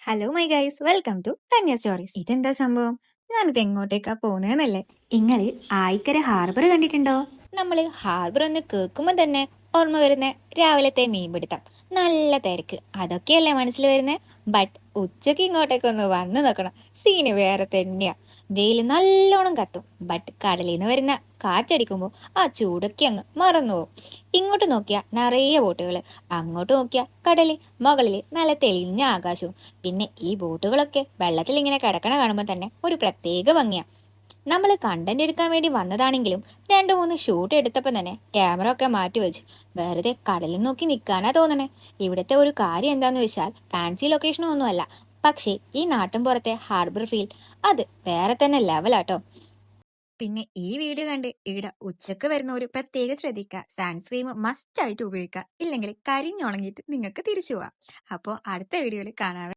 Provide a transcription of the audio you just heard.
Hello my guys, welcome to Kanya stories. ഇതെന്താ സംഭവം? ഞാനിത് എങ്ങോട്ടേക്കാ പോകുന്നതെന്നല്ലേ? നിങ്ങള് ആയിക്കര ഹാർബർ കണ്ടിട്ടുണ്ടോ? നമ്മള് ഹാർബർ ഒന്ന് കേൾക്കുമ്പോൾ തന്നെ ഓർമ്മ വരുന്ന രാവിലത്തെ മീൻപിടുത്തം, നല്ല തിരക്ക്, അതൊക്കെയല്ലേ മനസ്സിൽ വരുന്നേ. ബട്ട് ഉച്ചക്ക് ഇങ്ങോട്ടേക്കൊന്ന് വന്നു നോക്കണം, സീന് വേറെ തന്നെയാ. വെയിൽ നല്ലോണം കത്തും, ബട്ട് കടലിൽ നിന്ന് വരുന്ന കാറ്റടിക്കുമ്പോൾ ആ ചൂടൊക്കെ അങ്ങ് മറന്നുപോകും. ഇങ്ങോട്ട് നോക്കിയാ നിറയെ ബോട്ടുകൾ, അങ്ങോട്ട് നോക്കിയാ കടല്, മുകളില് നല്ല തെളിഞ്ഞ ആകാശവും. പിന്നെ ഈ ബോട്ടുകളൊക്കെ വെള്ളത്തിൽ ഇങ്ങനെ കിടക്കണ കാണുമ്പോൾ തന്നെ ഒരു പ്രത്യേക ഭംഗിയാ. നമ്മൾ കണ്ടന്റ് എടുക്കാൻ വേണ്ടി വന്നതാണെങ്കിലും 2-3 ഷൂട്ട് എടുത്തപ്പോൾ തന്നെ ക്യാമറ ഒക്കെ മാറ്റി വെച്ച് വെറുതെ കടലിൽ നോക്കി നിൽക്കാനാ തോന്നണേ. ഇവിടുത്തെ ഒരു കാര്യം എന്താന്ന് വെച്ചാൽ ഫാൻസി ലൊക്കേഷനും ഒന്നുമല്ല, പക്ഷേ ഈ നാട്ടിൻപുറത്തെ ഹാർബർ ഫീൽ അത് വേറെ തന്നെ ലെവലാട്ടോ. പിന്നെ ഈ വീഡിയോ കണ്ട് ഇവിടെ ഉച്ചക്ക് വരുന്ന ഒരു പ്രത്യേക ശ്രദ്ധിക്കുക, സൺസ്ക്രീം മസ്റ്റ് ആയിട്ട് ഉപയോഗിക്കുക, ഇല്ലെങ്കിൽ കരിഞ്ഞുണങ്ങിയിട്ട് നിങ്ങൾക്ക് തിരിച്ചു പോവാം. അപ്പോൾ അടുത്ത വീഡിയോയിൽ കാണാം.